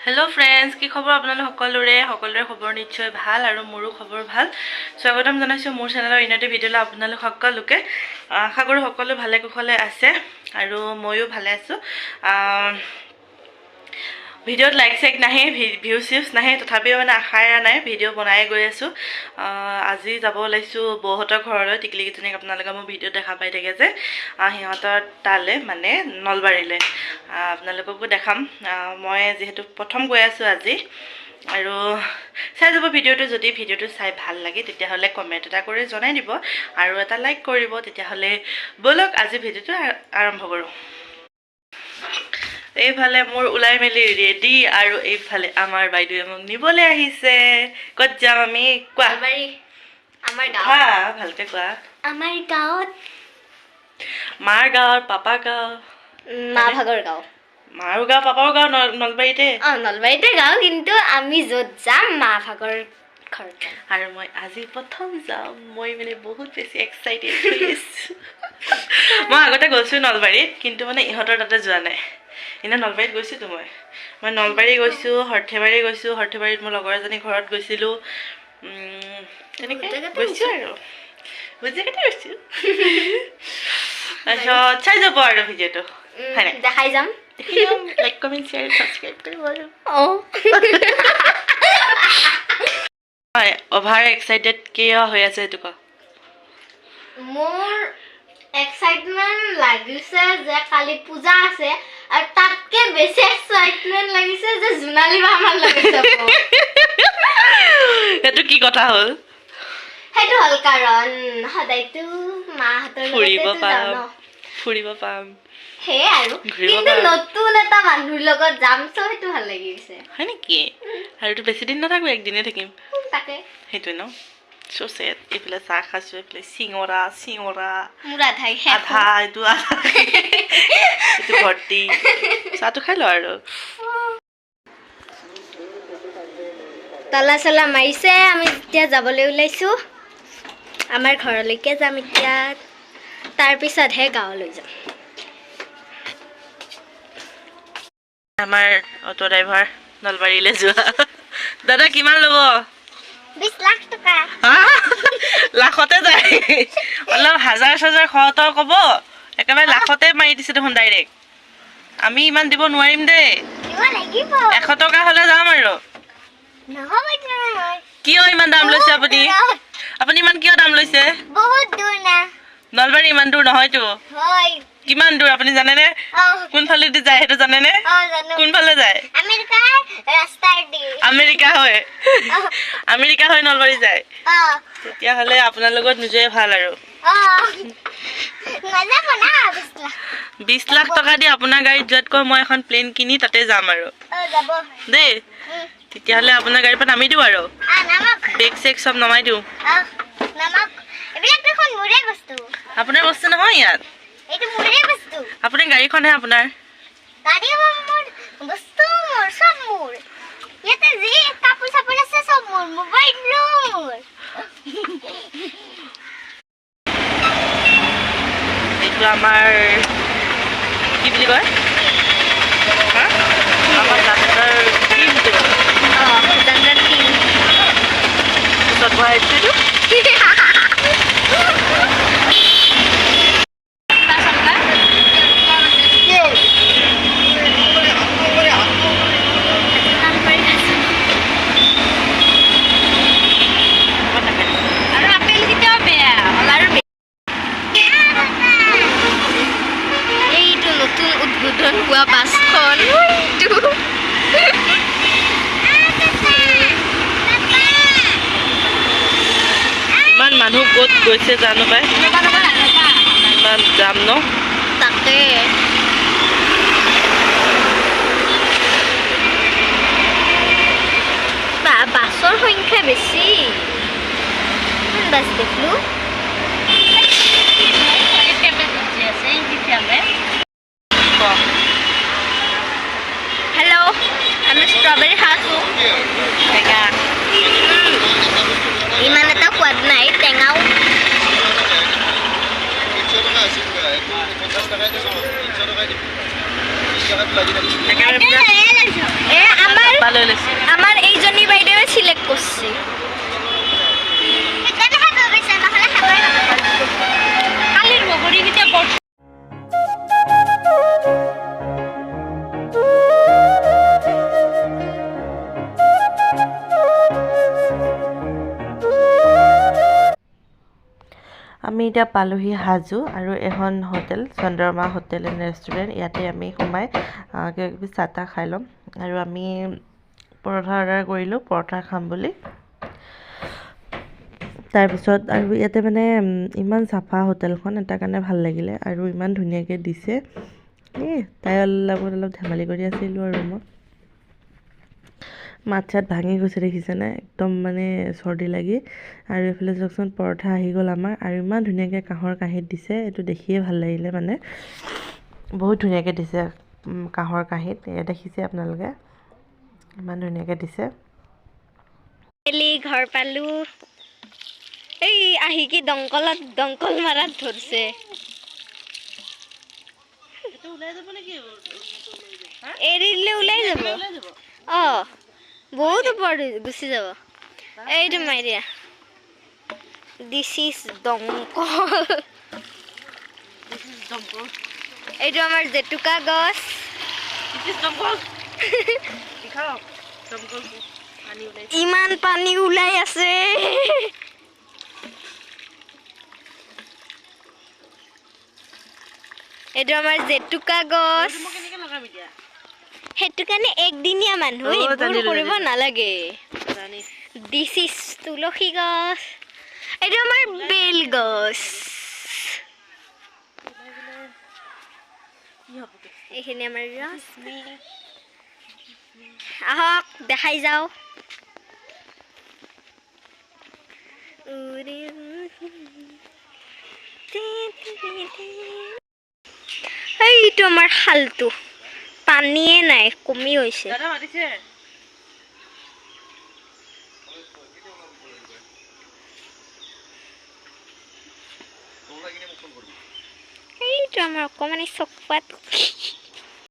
Hello friends, কি খবৰ আপোনালোক সকলোৰে খবৰ নিশ্চয় ভাল আৰু মোৰো খবৰ ভাল। স্বাগতম জনাইছো মোৰ চেনেলৰ ইনতে ভিডিঅ'লৈ আপোনালোক সকলোকে। আশা কৰো সকলো ভালে কুশলে আছে আৰু ময়ো ভালে আছো। ভিডিঅ'ত লাইক চেক নাহে, ভিউজ নাহে, তথাপিও মানে আশাৰা নাই ভিডিঅ' বনাই গৈ আছো। আজি যাব ওলাইছো বৌহঁতৰ ঘৰলৈ। টিকলিকিজনীক আপোনালোকে মোৰ ভিডিঅ'ত দেখা পাই থাকে যে সিহঁতৰ তালে মানে নলবাৰীলৈ আপোনালোককো দেখাম। মই যেহেতু প্ৰথম গৈ আছো আজি আৰু চাই যাব ভিডিঅ'টো। যদি ভিডিঅ'টো চাই ভাল লাগে তেতিয়াহ'লে কমেণ্ট এটা কৰি জনাই দিব আৰু এটা লাইক কৰিব। তেতিয়াহ'লে বলক আজি ভিডিঅ'টো আৰম্ভ কৰোঁ। এইফালে মোৰ ওলাই মেলি ৰেডি আৰু এইফালে আমাৰ বাইদেৱে মোক নিবলৈ আহিছে। ক'ত যাম আমি? কোৱা। আমাৰ গাঁও। হা ভালকে কোৱা। আমাৰ গাঁৱত মাৰ গাঁও, পাপাৰ গাঁও, মা ভাগৰ গাঁও। মাৰো গাঁও, পাপাৰো গাঁও নলবাৰীতে। নলবাৰীতে গাঁও, কিন্তু আমি য'ত যাম মা ভাগৰ ঘৰত যাম। আৰু মই আজি প্ৰথম যাম। মই মানে বহুত বেছি এক্সাইটেড হৈ আছো। মই আগতে গৈছো নলবাৰীত, কিন্তু মানে ইহঁতৰ তাতে যোৱা নাই। এনে নলবাৰীত গৈছোতো মই নলবাৰী গৈছো, সৰ্থেবাৰী গৈছো। সৰ্থেবাৰীত মোৰ লগৰ এজনী ঘৰত গৈছিলো। তেনেকৈ গৈছো আৰু বহুত জেগাতে গৈছো। তাৰপিছত চাই যাব আৰু ভিডিঅ'টো দেখাই যাম। লাইক কমেণ্ট শ্বেয়াৰ ছাবস্ক্ৰাইব কৰিব আৰু অভাৰ এক্সাইটেড কিয় হৈ আছে এইটো ক। মোৰ এক্সাইটমেণ্ট লাগিছে যে কালি পূজা আছে, আৰু তাতকে বেছি এক্সাইটমেণ্ট লাগিছে যে জোনালী বা আমাৰ লগত যাব। সেইটো কি কথা হ'ল? সেইটো হ'ল কাৰণ সদায়তো মাহঁতৰ লগতে যাওঁ ন, ফুৰিব পাম সেয়ে আৰু। কিন্তু নতুন এটা মানুহৰ লগত যাম, চ' সেইটো ভাল লাগি গৈছে। হয় নেকি? আৰু বেছি দিন নাথাকো, একদিনে থাকিম। তাকে সেইটোৱে ন। চচেট এইফালে চাহ খাইছো, এইফালে চিঙৰা মোৰ আধাই আধা এইটো আধা এইটো ভৰ্তি। চাহটো খাই ল আৰু তলা চলা মাৰিছে। আমি এতিয়া যাবলৈ ওলাইছো, আমাৰ ঘৰলৈকে যাম এতিয়া, তাৰপিছতহে গাঁৱলৈ যাম। আমাৰ অটো ড্ৰাইভাৰ নলবাৰীলৈ যোৱা। দাদা কিমান ল'ব? 20 লাখ টকা। লাখতে যায়। অলপ হাজাৰ চাজাৰ খৰচ ক'ব, একেবাৰে লাখতে মাৰি দিছে দেখোন ডাইৰেক্ট। আমি ইমান দিব নোৱাৰিম দেই। 100 টকা হ'লে যাম আৰু। কিয় ইমান দাম লৈছে আপুনি? আপুনি ইমান কিয় দাম লৈছে? বহুত দূৰ না। নলবাৰী ইমান দূৰ নহয়তো। হয়। কিমান দূৰ আপুনি জানেনে? কোনফালেদি যায় সেইটো জানেনে? কোনফালে যায়? আমেৰিকা হয়। আমেৰিকা হৈ নলবাৰী যায়। তেতিয়াহ'লে আপোনাৰ লগত নোযোৱাই ভাল আৰু। 20 লাখ টকা দি আপোনাৰ গাড়ীত যোৱাতকৈ মই এখন প্লেন কিনি তাতে যাম আৰু দেই। তেতিয়াহ'লে আপোনাৰ গাড়ীৰ পৰা নামি দিওঁ আৰু বেগ চেগ চব নমাই দিওঁ। আপোনাৰ বস্তু নহয় ইয়াত। আপুনি গাড়ীখনহে আপোনাৰ। এইটো আমাৰ কি বুলি কয়, আমাৰ দাঁতৰ টিমটো পিছত বহাই দিছো। ইমান মানুহ ক'ত গৈছে জানো পাই, ইমান যাম ন। তাকে বাছৰ সংখ্যা বেছি। বাছ দেখলো। হেল্ল', আমি ষ্ট্ৰবেৰী খাইছো। ইমান এটা সোৱাদ নাই, টেঙাও। আমাৰ এতিয়া পালোহি হাজো আৰু এখন hotel Chandrama hotel and restaurant ইয়াতে আমি সোমাই কিবা কিবি চাহ তাহ খাই ল'ম আৰু আমি পৰঠা অৰ্ডাৰ কৰিলোঁ পৰঠা খাম বুলি তাৰপিছত আৰু ইয়াতে মানে ইমান চাফা হোটেলখন এটা কাৰণে ভাল লাগিলে আৰু ইমান ধুনীয়াকৈ দিছে তাই লগত অলপ ধেমালি কৰি আছিলোঁ আৰু ৰুমত মাত চাত ভাঙি গৈছে দেখিছেনে একদম মানে চৰ্দি লাগি আৰু এইফালে চাওকচোন পৰঠা আহি গ'ল আমাৰ আৰু ইমান ধুনীয়াকৈ কাঁহৰ কাঁহীত দিছে এইটো দেখিয়ে ভাল লাগিলে মানে বহুত ধুনীয়াকৈ দিছে কাঁহৰ কাঁহীত এয়া দেখিছে আপোনালোকে ইমান ধুনীয়াকৈ দিছে ঘৰ পালো এই আহি কি দংকল মাৰাত ধৰছে এৰিলে ওলাই যাব বহুত ওপৰত গুচি যাব এইটো মাৰিয়া দিছ ইজ দংকল এইটো আমাৰ জেতুকা গছ ইমান পানী ওলাই আছে এইটো আমাৰ জেতুকা গছ সেইটো কাৰণে একদিনীয়া মানুহ এইবোৰ কৰিব নালাগে দিছ ইজ তুলসী গছ এইটো আমাৰ বেল গছ এইখিনি আমাৰ আহক দেখাই যাও এইটো আমাৰ খালটো পানীয়ে নাই কমি হৈছে এইটো আমাৰ অকমানি চকপাত